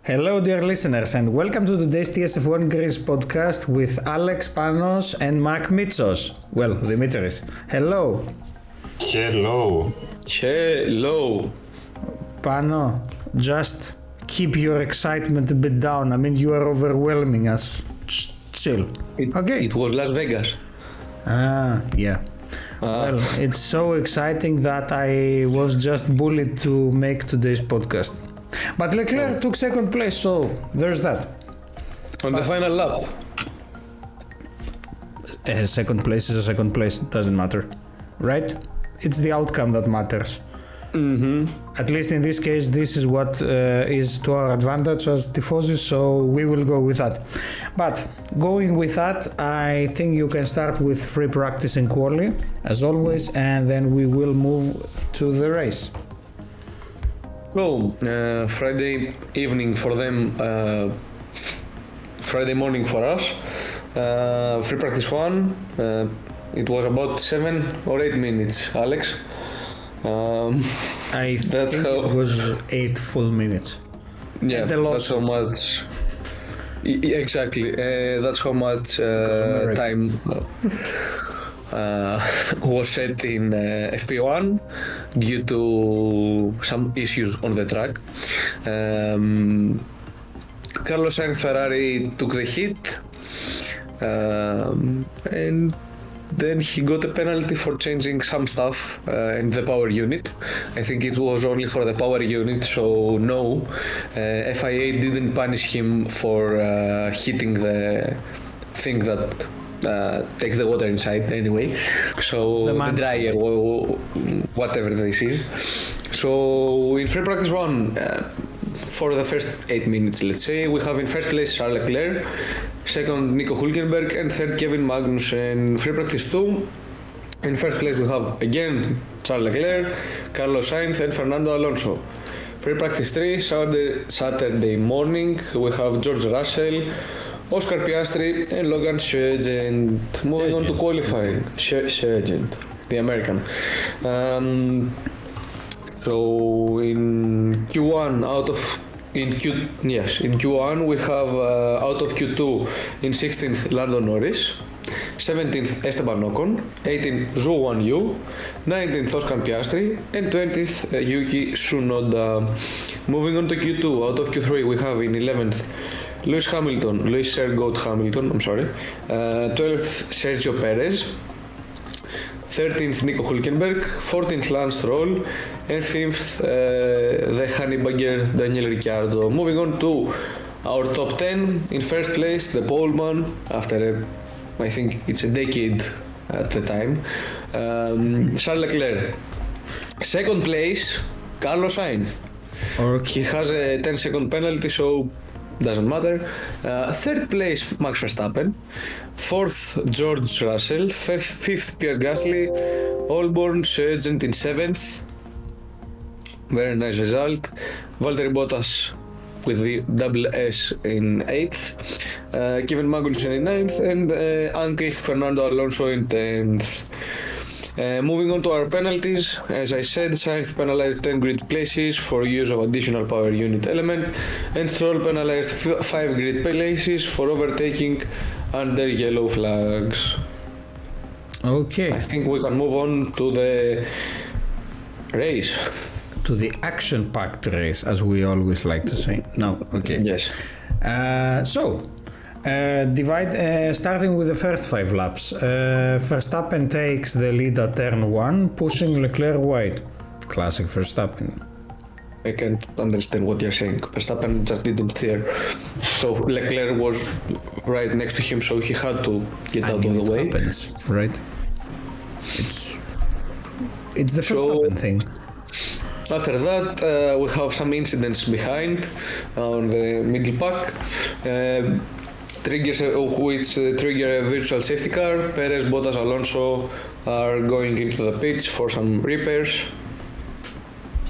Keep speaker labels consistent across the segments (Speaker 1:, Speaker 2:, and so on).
Speaker 1: Hello, dear listeners, and welcome to today's TSF1 Greece Podcast with Alex Panos and Mac Mitsos. Well, Dimitris. Hello.
Speaker 2: Hello.
Speaker 3: Hello.
Speaker 1: Pano, just keep your excitement a bit down. I mean, you are overwhelming us. Chill. Okay.
Speaker 3: It was Las Vegas.
Speaker 1: Yeah. Well, it's so exciting that I was just bullied to make today's podcast. But Leclerc took second place, so there's that.
Speaker 3: On the final lap.
Speaker 1: Second place is a second place, doesn't matter. Right? It's the outcome that matters.
Speaker 3: Mm-hmm.
Speaker 1: At least in this case, this is what is to our advantage as tifosi, so we will go with that. But going with that, I think you can start with free practice in quali, as always, and then we will move to the race.
Speaker 3: So, Friday evening for them, Friday morning for us. Free practice one, it was about 7 or 8 minutes, Alex.
Speaker 1: I think it was 8 full minutes.
Speaker 3: Yeah, that's how much. Exactly, that's how much time was set in FP1 due to some issues on the track. Carlos Sainz Ferrari took the hit, and then he got a penalty for changing some stuff in the power unit. I think it was only for the power unit, so no, FIA didn't punish him for hitting the thing that takes the water inside anyway. So the dryer, whatever this is. So in free practice one, for the first 8 minutes, let's say, we have in first place Charles Leclerc, second Nico Hülkenberg, and third Kevin Magnussen. Free practice 2, in first place we have again Charles Leclerc, Carlos Sainz and Fernando Alonso. Free practice 3, Saturday morning, we have George Russell, Oscar Piastri and Logan Sargent. Moving on to qualifying, Sargent, the American. So in Q1 in Q1 we have out of Q2 in 16th Lando Norris, 17th Esteban Ocon, 18th Zhou Guanyu, 19th Oscar Piastri and 20th Yuki Tsunoda. Moving on to Q2, out of Q3 we have in 11th Lewis Sergio Hamilton, 12th Sergio Perez, 13th Nico Hülkenberg, 14th Lance Stroll, and 5th the honeybagger Daniel Ricciardo. Moving on to our top 10, in first place the poleman after I think it's a decade at the time, Charles Leclerc. Second place Carlos Sainz. He has a 10-second penalty, so doesn't matter. Third place Max Verstappen, fourth George Russell, fifth Pierre Gasly, Albon Sargent in 7th, very nice result. Valtteri Bottas with the double S in 8th, Kevin Magnussen in 9th, and Uncle Fernando Alonso in 10th. Moving on to our penalties, as I said, Sainz penalized 10 grid places for use of additional power unit element, and Stroll penalized 5 grid places for overtaking under yellow flags.
Speaker 1: Okay.
Speaker 3: I think we can move on to the race.
Speaker 1: To the action-packed race, as we always like to say. No, okay.
Speaker 3: Yes.
Speaker 1: Starting with the first 5 laps, Verstappen takes the lead at turn 1, pushing Leclerc wide. Classic Verstappen.
Speaker 3: I can't understand what you're saying. Verstappen just didn't steer. So Leclerc was right next to him, so he had to get out of the way.
Speaker 1: It happens, right? It's the Verstappen thing.
Speaker 3: After that, we have some incidents behind on the middle pack. Triggers which trigger a virtual safety car. Perez, Bottas, Alonso are going into the pits for some repairs.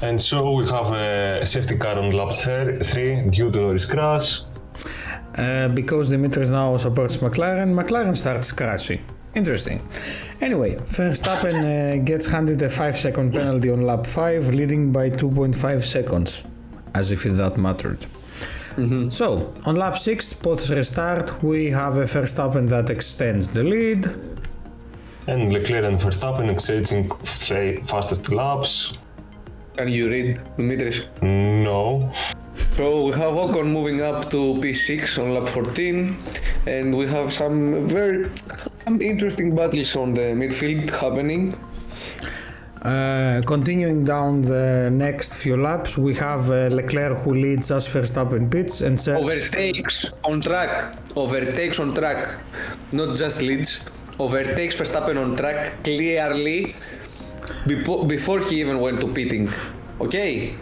Speaker 2: And so we have a safety car on lap 3 due to Norris crash.
Speaker 1: Because Dimitris now supports McLaren starts crashing. Interesting. Anyway, Verstappen gets handed a 5-second penalty on lap 5, leading by 2.5 seconds. As if that mattered. So, on lap 6, post restart, we have a Verstappen that extends the lead.
Speaker 2: And Leclerc and Verstappen exchanging fastest laps.
Speaker 3: Can you read, Dimitris?
Speaker 2: No.
Speaker 3: So we have Ocon moving up to P6 on lap 14, and we have some very interesting battles on the midfield happening.
Speaker 1: Continuing down the next few laps, we have Leclerc who leads as Verstappen pits and
Speaker 3: overtakes on track, not just leads. Overtakes Verstappen on track clearly before he even went to pitting. Okay.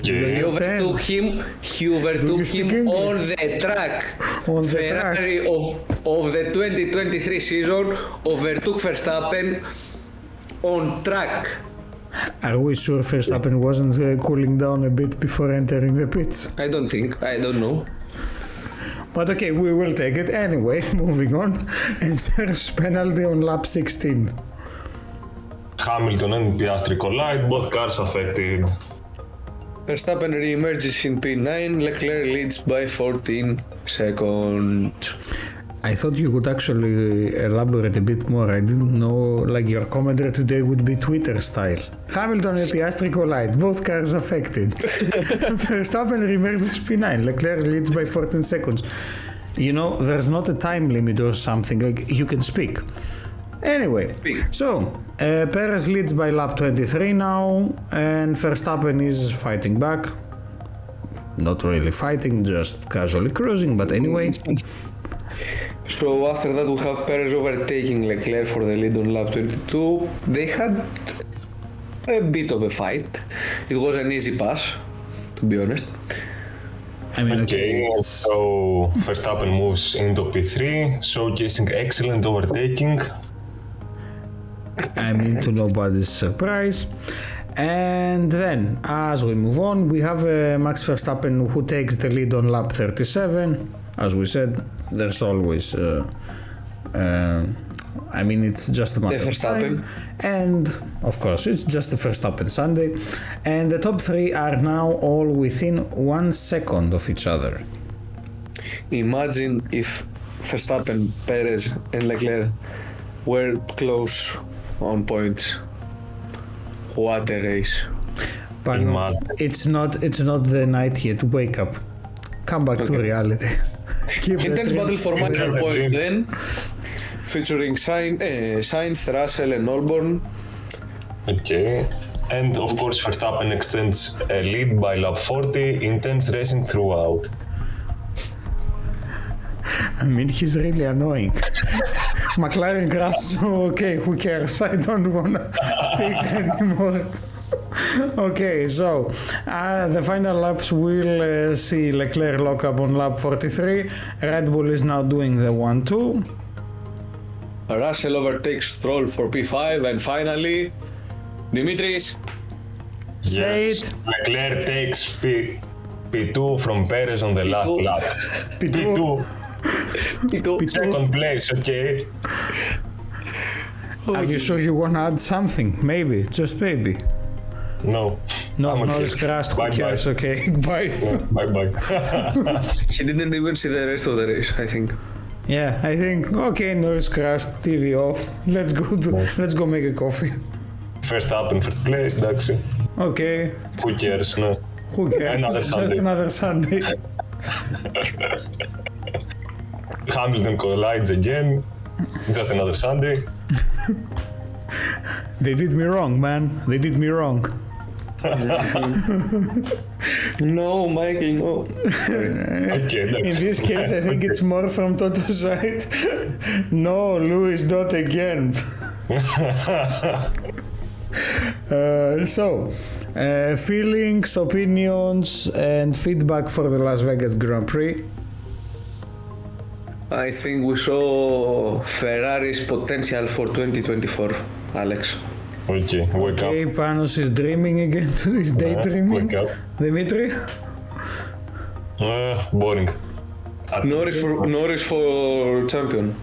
Speaker 3: He overtook him on the track. Ferrari of the 2023 season overtook Verstappen on track.
Speaker 1: Are we sure Verstappen wasn't cooling down a bit before entering the pits?
Speaker 3: I don't know.
Speaker 1: But okay, we will take it anyway. Moving on, and there's penalty on lap 16.
Speaker 2: Hamilton and Piastri collide, both cars affected.
Speaker 3: Verstappen re-emerges in P9, Leclerc leads by 14 seconds.
Speaker 1: I thought you could actually elaborate a bit more. I didn't know, like, your commentary today would be Twitter style. Hamilton and Piastri collide, both cars affected. Verstappen re-emerges P9, Leclerc leads by 14 seconds. You know, there's not a time limit or something, like, you can speak. Anyway, so Perez leads by lap 23 now, and Verstappen is fighting back. Not really fighting, just casually cruising, but anyway.
Speaker 3: So after that we have Perez overtaking Leclerc for the lead on lap 22. They had a bit of a fight. It was an easy pass, to be honest.
Speaker 1: I mean,
Speaker 2: Okay, so Verstappen moves into P3, showcasing excellent overtaking.
Speaker 1: I mean, to nobody's surprise. And then, as we move on, we have Max Verstappen who takes the lead on lap 37. As we said, there's always, I mean, it's just a matter of time. And, of course, it's just a Verstappen Sunday. And the top three are now all within 1 second of each other.
Speaker 3: Imagine if Verstappen, Perez and Leclerc were close on points. What a race.
Speaker 1: But no, it's not the night yet. Wake up. Come back to reality.
Speaker 3: Intense battle for maximum points then, featuring Sainz, Russell and Albon.
Speaker 2: Okay, and of course Verstappen extends a lead by lap 40, intense racing throughout.
Speaker 1: I mean, he's really annoying. McLaren crash, so okay, who cares? I don't wanna speak anymore. Okay, so the final laps will see Leclerc lock up on lap 43. Red Bull is now doing the 1-2.
Speaker 3: Russell overtakes Stroll for P5, and finally, Dimitris.
Speaker 1: Say it.
Speaker 2: Leclerc takes P2 from Perez on the last lap. P2. Second place, okay.
Speaker 1: Are you sure you wanna add something? Maybe, just maybe.
Speaker 2: No.
Speaker 1: Norris crashed, who cares? Okay, bye.
Speaker 2: Bye.
Speaker 3: He didn't even see the rest of the race, I think.
Speaker 1: Yeah, I think, okay, Norris crashed, TV off. Let's go make a coffee.
Speaker 2: First up in first place, εντάξει.
Speaker 1: Okay.
Speaker 2: Who cares, no?
Speaker 1: Who cares?
Speaker 2: Another
Speaker 1: Just
Speaker 2: Sunday.
Speaker 1: another Sunday.
Speaker 2: Hamilton collides again. Just another Sunday.
Speaker 1: They did me wrong, man. They did me wrong.
Speaker 3: No, Michael, no.
Speaker 2: Okay,
Speaker 1: In this case, I think it's more from Toto's side. No, Lewis, not again. Feelings, opinions, and feedback for the Las Vegas Grand Prix.
Speaker 3: I think we saw Ferrari's potential for 2024, Alex.
Speaker 2: Okay, wake
Speaker 1: Okay,
Speaker 2: up.
Speaker 1: Panos is dreaming again. He's daydreaming.
Speaker 2: Wake up.
Speaker 1: Dimitri?
Speaker 2: Boring.
Speaker 3: Norris for champion.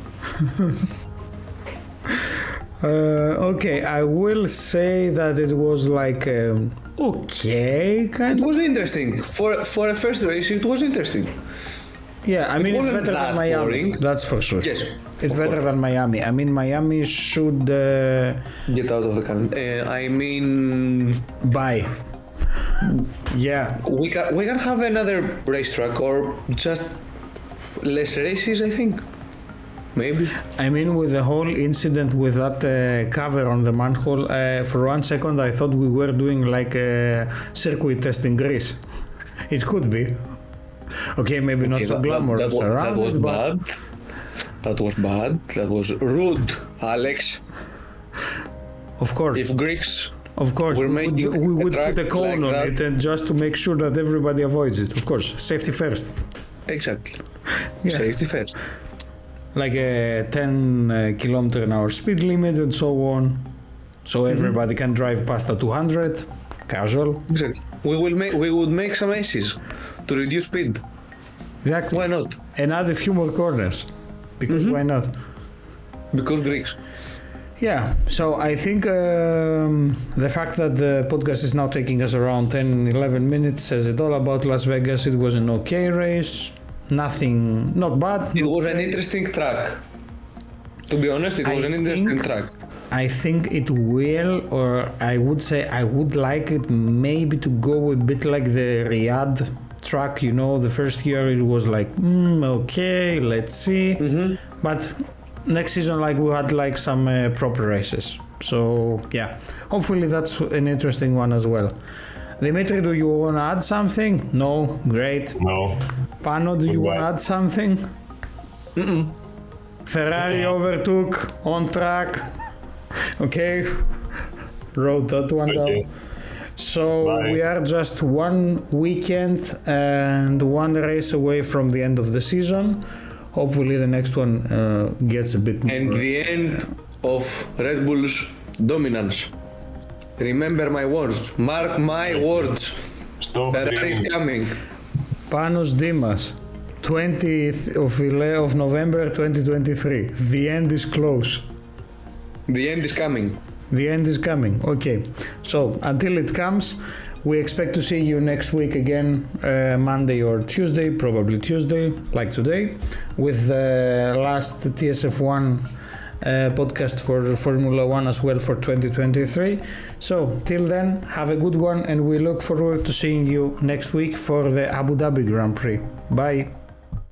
Speaker 1: Okay, I will say that it was like Okay, kind
Speaker 3: It
Speaker 1: of.
Speaker 3: was interesting. For a first race, it was interesting.
Speaker 1: Yeah, I mean, it's
Speaker 3: wasn't
Speaker 1: better
Speaker 3: that
Speaker 1: than Miami.
Speaker 3: boring.
Speaker 1: That's for sure.
Speaker 3: Yes,
Speaker 1: It's
Speaker 3: of
Speaker 1: better
Speaker 3: course.
Speaker 1: than Miami. I mean, Miami should
Speaker 3: Get out of the calendar. I mean,
Speaker 1: buy. Yeah.
Speaker 3: we can have another racetrack or just less races, I think. Maybe.
Speaker 1: I mean, with the whole incident with that cover on the manhole, for 1 second I thought we were doing like a circuit test in Greece. It could be. Okay, maybe not so glamorous around.
Speaker 3: That was
Speaker 1: it, but
Speaker 3: bad. That was bad. That was rude, Alex.
Speaker 1: of course,
Speaker 3: If Greeks
Speaker 1: of course,
Speaker 3: we're
Speaker 1: we
Speaker 3: making
Speaker 1: would
Speaker 3: a track
Speaker 1: put a cone
Speaker 3: like
Speaker 1: on
Speaker 3: that.
Speaker 1: it, and just to make sure that everybody avoids it. Of course, safety first.
Speaker 3: Exactly.
Speaker 1: Yeah.
Speaker 3: Safety first.
Speaker 1: Like a 10 kilometer an hour speed limit and so on, so everybody can drive past a 200, casual.
Speaker 3: Exactly. We would make some aces to reduce speed.
Speaker 1: Exactly.
Speaker 3: Why not?
Speaker 1: And add a few more corners, because why not?
Speaker 3: Because Greeks.
Speaker 1: Yeah, so I think the fact that the podcast is now taking us around 10-11 minutes says it all about Las Vegas. It was an okay race, nothing, not bad.
Speaker 3: It was an interesting track. To be honest, it was an interesting track.
Speaker 1: I think it will, or I would say I would like it maybe to go a bit like the Riyadh track, you know, the first year it was like, okay, let's see. But next season, like, we had like some proper races. So yeah, hopefully that's an interesting one as well. Dimitri, do you want to add something? No? Great.
Speaker 2: No.
Speaker 1: Pano, do you want to add something? Ferrari overtook, on track. Okay, wrote that one
Speaker 2: Okay.
Speaker 1: down. So
Speaker 2: Bye.
Speaker 1: we are just one weekend and one race away from the end of the season. Hopefully the next one gets a bit more.
Speaker 3: And the end of Red Bull's dominance. Remember my words. Mark my words.
Speaker 2: Stop
Speaker 3: Ferrari is
Speaker 2: dreaming.
Speaker 3: coming.
Speaker 1: Panos Dimas, 20th of November 2023. The end is close.
Speaker 3: The end is coming.
Speaker 1: The end is coming. Okay. So until it comes, we expect to see you next week again, Monday or Tuesday, probably Tuesday, like today, with the last TSF1 podcast for Formula 1 as well for 2023. So till then, have a good one, and we look forward to seeing you next week for the Abu Dhabi Grand Prix. Bye.